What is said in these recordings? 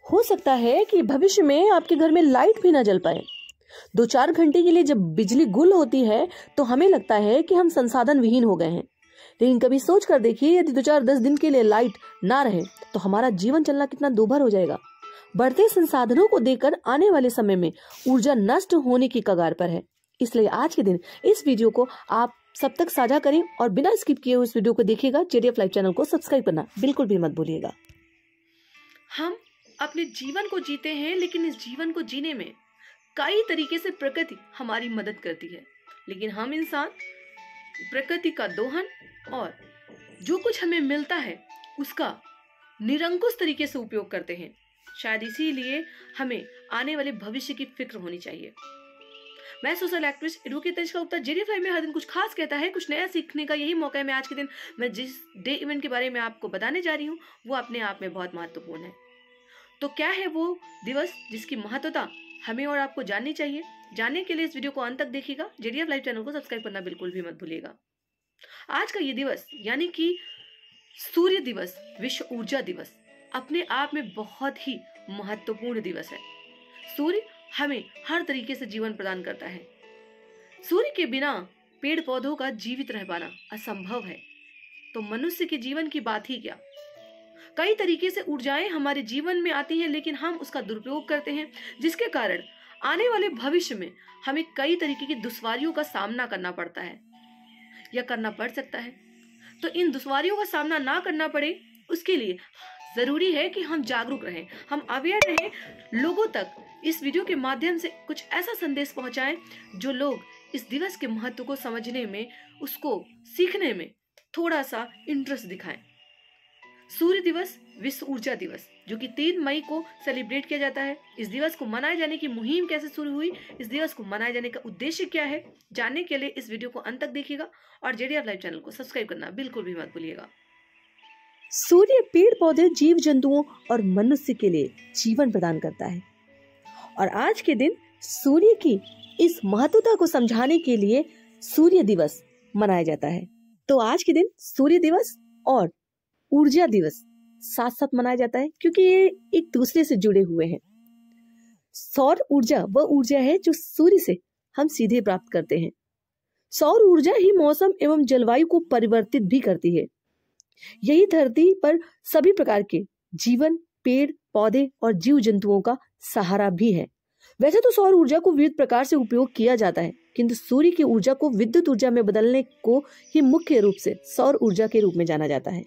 हो सकता है कि भविष्य में आपके घर में लाइट भी ना जल पाए। 2-4 घंटे के लिए जब बिजली गुल होती है तो हमें लगता है कि हम संसाधन विहीन हो गए हैं, लेकिन कभी सोच कर देखिए, यदि 2-4-10 दिन के लिए लाइट ना रहे तो हमारा जीवन चलना कितना दूभर हो जाएगा। बढ़ते संसाधनों को देखकर आने वाले समय में ऊर्जा नष्ट होने की कगार पर है। इसलिए आज के दिन इस वीडियो को आप सब तक साझा करें और बिना स्किप किए हुए इस वीडियो को देखिएगा। जेडीएफ लाइव चैनल को सब्सक्राइब करना बिल्कुल भी मत भूलिएगा। हम अपने जीवन को जीते हैं, लेकिन इस जीवन को जीने में कई तरीके से प्रकृति हमारी मदद करती है, लेकिन हम इंसान प्रकृति का दोहन और जो कुछ हमें मिलता है उसका निरंकुश तरीके से उपयोग करते हैं। शायद इसीलिए हमें आने वाले भविष्य की फिक्र होनी चाहिए। मैं social activist advocate Tanishka Gupta, JDF live में हर दिन कुछ खास कहता है, कुछ नया सीखने का यही मौका है। मैं आज के दिन मैं जिस डे इवेंट के बारे में आपको बताने जा रही हूँ वो अपने आप में बहुत महत्वपूर्ण है। तो क्या है वो दिवस जिसकी महत्वता हमें और आपको जाननी चाहिए? जानने के लिए इस वीडियो को अंत तक देखिएगा। जेडीएफ लाइव चैनल को सब्सक्राइब करना बिल्कुल भी मत भूलिएगा। आज का ये दिवस यानी कि सूर्य दिवस, विश्व ऊर्जा दिवस, अपने आप में बहुत ही महत्वपूर्ण दिवस है। सूर्य हमें हर तरीके से जीवन प्रदान करता है। सूर्य के बिना पेड़ पौधों का जीवित रह पाना असंभव है, तो मनुष्य के जीवन की बात ही क्या। कई तरीके से ऊर्जाएं हमारे जीवन में आती हैं, लेकिन हम उसका दुरुपयोग करते हैं, जिसके कारण आने वाले भविष्य में हमें कई तरीके की दुश्वारियों का सामना करना पड़ता है या करना पड़ सकता है। तो इन दुश्वारियों का सामना ना करना पड़े उसके लिए जरूरी है कि हम जागरूक रहें, हम अवेयर रहें, लोगों तक इस वीडियो के माध्यम से कुछ ऐसा संदेश पहुंचाएं जो लोग इस दिवस के महत्व को समझने में, उसको सीखने में थोड़ा सा इंटरेस्ट दिखाएं। सूर्य दिवस, विश्व ऊर्जा दिवस, जो कि 3 मई को सेलिब्रेट किया जाता है। इस दिवस को मनाए जाने की मुहिम कैसे शुरू हुई, इस दिवस को मनाए जाने का उद्देश्य क्या है, जानने के लिए इस वीडियो को अंत तक देखिएगा और जेडीएफ लाइव चैनल को सब्सक्राइब करना बिल्कुल भी मत भूलिएगा। सूर्य पेड़ पौधे, जीव जंतुओं और मनुष्य के लिए जीवन प्रदान करता है और आज के दिन सूर्य की इस महत्वता को समझाने के लिए सूर्य दिवस मनाया जाता है। तो आज के दिन सूर्य दिवस और ऊर्जा दिवस साथ साथ मनाया जाता है क्योंकि ये एक दूसरे से जुड़े हुए हैं। सौर ऊर्जा वह ऊर्जा है जो सूर्य से हम सीधे प्राप्त करते हैं। सौर ऊर्जा ही मौसम एवं जलवायु को परिवर्तित भी करती है। यही धरती पर सभी प्रकार के जीवन, पेड़ पौधे और जीव जंतुओं का सहारा भी है। वैसे तो सौर ऊर्जा को विविध प्रकार से उपयोग किया जाता है, किंतु सूर्य की ऊर्जा को विद्युत ऊर्जा में बदलने को ही मुख्य रूप से सौर ऊर्जा के रूप में जाना जाता है।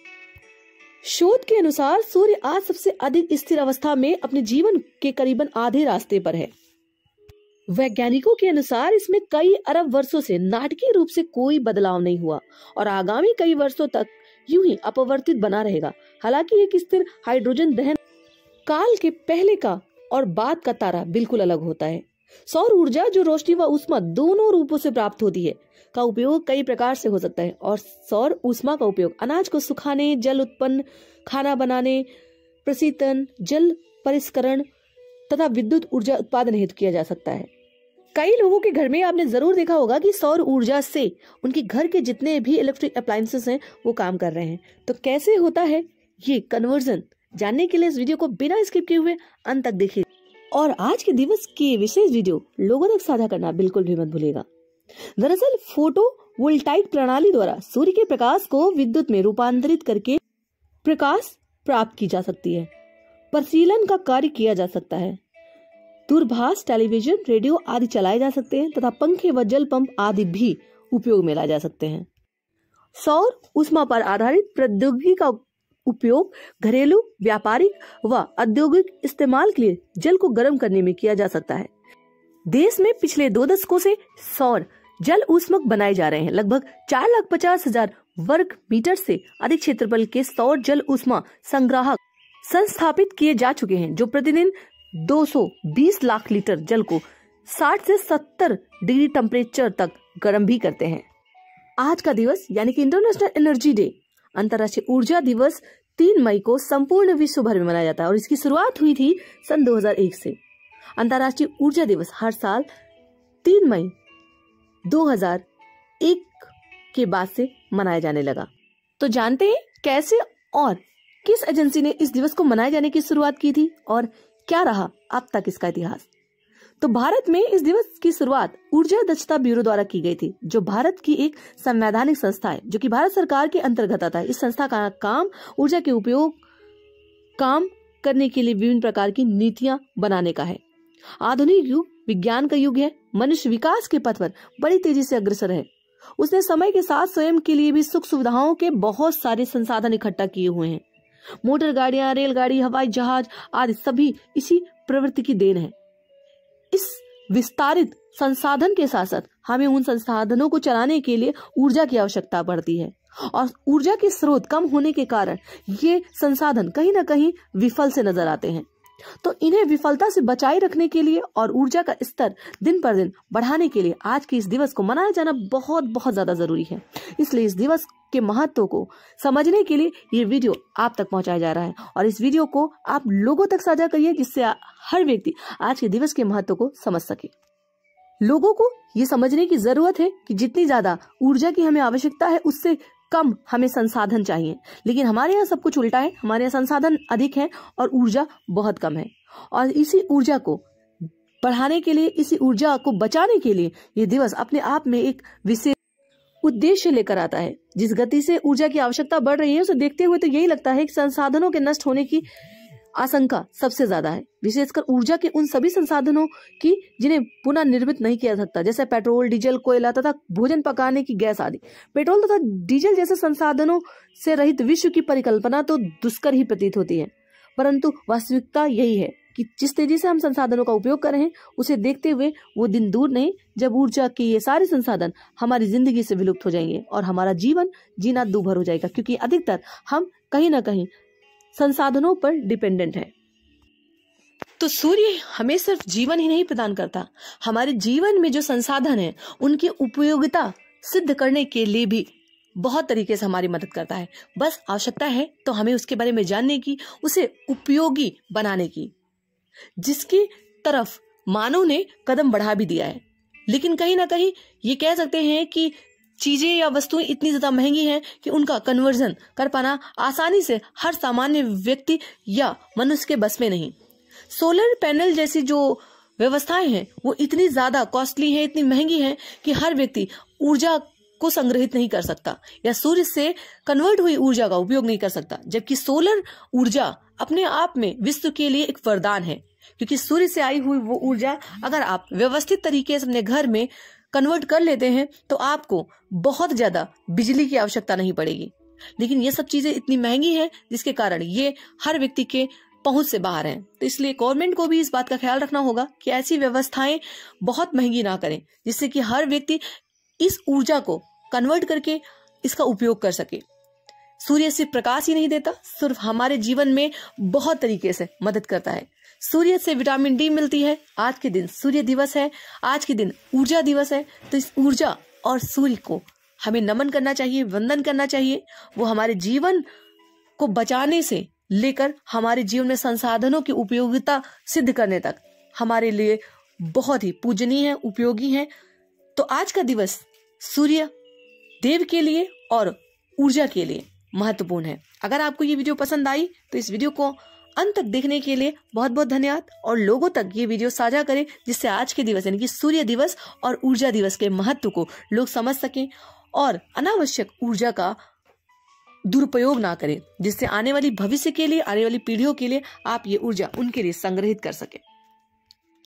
शोध के अनुसार सूर्य आज सबसे अधिक स्थिर अवस्था में अपने जीवन के करीबन आधे रास्ते पर है। वैज्ञानिकों के अनुसार इसमें कई अरब वर्षों से नाटकीय रूप से कोई बदलाव नहीं हुआ और आगामी कई वर्षों तक यूं ही अपरिवर्तित बना रहेगा। हालांकि एक स्थिर हाइड्रोजन दहन काल के पहले का और बाद का तारा बिल्कुल अलग होता है। सौर ऊर्जा, जो रोशनी व ऊष्मा दोनों रूपों से प्राप्त होती है, का उपयोग कई प्रकार से हो सकता है और सौर ऊष्मा का उपयोग अनाज को सुखाने, जल उत्पन्न, खाना बनाने, प्रशीतन, जल परिष्करण तथा विद्युत ऊर्जा उत्पादन हेतु किया जा सकता है। कई लोगों के घर में आपने जरूर देखा होगा कि सौर ऊर्जा से उनके घर के जितने भी इलेक्ट्रिक अप्लायंसेस हैं वो काम कर रहे हैं। तो कैसे होता है ये कन्वर्जन, जानने के लिए इस वीडियो को बिना स्किप किए हुए अंत तक देखिए और आज के दिवस की विशेष वीडियो लोगों तक साझा करना बिल्कुल भी मत भूलिएगा। दरअसल फोटोवोल्टाइक प्रणाली द्वारा सूर्य के प्रकाश को विद्युत में रूपांतरित करके प्रकाश प्राप्त की जा सकती है। परिशीलन का कार्य किया जा सकता है। दूरभाष, टेलीविजन, रेडियो आदि चलाए जा सकते हैं तथा पंखे व जल पंप आदि भी उपयोग में लाए जा सकते हैं। सौर ऊष्मा पर आधारित प्रौद्योगिकी का उपयोग घरेलू, व्यापारिक व औद्योगिक इस्तेमाल के लिए जल को गर्म करने में किया जा सकता है। देश में पिछले 2 दशकों से सौर जल ऊष्मक बनाए जा रहे हैं। लगभग 4,50,000 वर्ग मीटर से अधिक क्षेत्रफल के सौर जल ऊष्मा संग्राहक संस्थापित किए जा चुके हैं, जो प्रतिदिन 220 लाख लीटर जल को 60 से 70 डिग्री टेम्परेचर तक गर्म भी करते हैं। आज का दिवस यानी कि इंटरनेशनल एनर्जी डे, अंतर्राष्ट्रीय ऊर्जा दिवस 3 मई को संपूर्ण विश्व भर में मनाया जाता है और इसकी शुरुआत हुई थी सन 2001 से। अंतर्राष्ट्रीय ऊर्जा दिवस हर साल 3 मई 2001 के बाद से मनाया जाने लगा। तो जानते हैं कैसे और किस एजेंसी ने इस दिवस को मनाए जाने की शुरुआत की थी और क्या रहा अब तक इसका इतिहास। तो भारत में इस दिवस की शुरुआत ऊर्जा दक्षता ब्यूरो द्वारा की गई थी, जो भारत की एक संवैधानिक संस्था है जो कि भारत सरकार के अंतर्गत आता है। इस संस्था का काम ऊर्जा के उपयोग काम करने के लिए विभिन्न प्रकार की नीतियां बनाने का है। आधुनिक युग विज्ञान का युग है। मनुष्य विकास के पथ पर बड़ी तेजी से अग्रसर है। उसने समय के साथ स्वयं के लिए भी सुख सुविधाओं के बहुत सारे संसाधन इकट्ठा किए हुए हैं। मोटर गाड़ियां, रेलगाड़ी, हवाई जहाज आदि सभी इसी प्रवृत्ति की देन है। इस विस्तारित संसाधन के साथ साथ हमें उन संसाधनों को चलाने के लिए ऊर्जा की आवश्यकता पड़ती है, और ऊर्जा के स्रोत कम होने के कारण ये संसाधन कहीं ना कहीं विफल से नजर आते हैं। तो इन्हें विफलता से बचाए रखने के लिए और ऊर्जा का स्तर दिन पर दिन बढ़ाने के लिए आज के इस दिवस को मनाया जाना बहुत बहुत ज्यादा जरूरी है। इसलिए इस दिवस के महत्व को समझने के लिए ये वीडियो आप तक पहुंचाया जा रहा है, और इस वीडियो को आप लोगों तक साझा करिए जिससे हर व्यक्ति आज के दिवस के महत्व को समझ सके। लोगों को ये समझने की जरूरत है कि जितनी ज्यादा ऊर्जा की हमें आवश्यकता है उससे कम हमें संसाधन चाहिए, लेकिन हमारे यहाँ सब कुछ उल्टा है। हमारे यहाँ संसाधन अधिक है और ऊर्जा बहुत कम है, और इसी ऊर्जा को बढ़ाने के लिए, इसी ऊर्जा को बचाने के लिए ये दिवस अपने आप में एक विशेष उद्देश्य लेकर आता है। जिस गति से ऊर्जा की आवश्यकता बढ़ रही है उसे देखते हुए तो यही लगता है कि संसाधनों के नष्ट होने की आशंका सबसे ज्यादा है, विशेषकर ऊर्जा के उन सभी संसाधनों की जिन्हें पुनः निर्मित नहीं किया जा सकता, जैसे पेट्रोल, डीजल, कोयला तथा भोजन पकाने की गैस आदि। पेट्रोल तथा डीजल जैसे संसाधनों से रहित विश्व की परिकल्पना तो दुष्कर ही प्रतीत होती है, परंतु वास्तविकता यही है कि जिस तेजी से हम संसाधनों का उपयोग कर रहे हैं उसे देखते हुए वो दिन दूर नहीं जब ऊर्जा के ये सारे संसाधन हमारी जिंदगी से विलुप्त हो जाएंगे और हमारा जीवन जीना दूभर हो जाएगा, क्योंकि अधिकतर हम कहीं ना कहीं संसाधनों पर डिपेंडेंट है। तो सूर्य हमें सिर्फ जीवन ही नहीं प्रदान करता, हमारे जीवन में जो संसाधन है उनकी उपयोगिता सिद्ध करने के लिए भी बहुत तरीके से हमारी मदद करता है। बस आवश्यकता है तो हमें उसके बारे में जानने की, उसे उपयोगी बनाने की, जिसकी तरफ मानव ने कदम बढ़ा भी दिया है। लेकिन कहीं ना कहीं ये कह सकते हैं कि चीजें या वस्तुएं इतनी ज्यादा महंगी हैं कि उनका कन्वर्जन कर पाना आसानी से हर सामान्य व्यक्ति या मनुष्य के बस में नहीं। सोलर पैनल जैसी जो व्यवस्थाएं हैं वो इतनी ज्यादा कॉस्टली हैं, इतनी महंगी हैं कि हर व्यक्ति ऊर्जा को संग्रहित नहीं कर सकता या सूर्य से कन्वर्ट हुई ऊर्जा का उपयोग नहीं कर सकता, जबकि सोलर ऊर्जा अपने आप में विश्व के लिए एक वरदान है, क्योंकि सूर्य से आई हुई वो ऊर्जा अगर आप व्यवस्थित तरीके से अपने घर में कन्वर्ट कर लेते हैं तो आपको बहुत ज्यादा बिजली की आवश्यकता नहीं पड़ेगी। लेकिन ये सब चीजें इतनी महंगी हैं जिसके कारण ये हर व्यक्ति के पहुंच से बाहर हैं। तो इसलिए गवर्नमेंट को भी इस बात का ख्याल रखना होगा कि ऐसी व्यवस्थाएं बहुत महंगी ना करें जिससे कि हर व्यक्ति इस ऊर्जा को कन्वर्ट करके इसका उपयोग कर सके। सूर्य सिर्फ प्रकाश ही नहीं देता, सिर्फ हमारे जीवन में बहुत तरीके से मदद करता है। सूर्य से विटामिन डी मिलती है। आज के दिन सूर्य दिवस है, आज के दिन ऊर्जा दिवस है। तो इस ऊर्जा और सूर्य को हमें नमन करना चाहिए, वंदन करना चाहिए। वो हमारे जीवन को बचाने से लेकर हमारे जीवन में संसाधनों की उपयोगिता सिद्ध करने तक हमारे लिए बहुत ही पूजनीय है, उपयोगी है। तो आज का दिवस सूर्य देव के लिए और ऊर्जा के लिए महत्वपूर्ण है। अगर आपको ये वीडियो पसंद आई तो इस वीडियो को अंत तक देखने के लिए बहुत बहुत धन्यवाद, और लोगों तक ये वीडियो साझा करें जिससे आज के दिवस यानी कि सूर्य दिवस और ऊर्जा दिवस के महत्व को लोग समझ सकें और अनावश्यक ऊर्जा का दुरुपयोग ना करें, जिससे आने वाली भविष्य के लिए, आने वाली पीढ़ियों के लिए आप ये ऊर्जा उनके लिए संग्रहित कर सकें।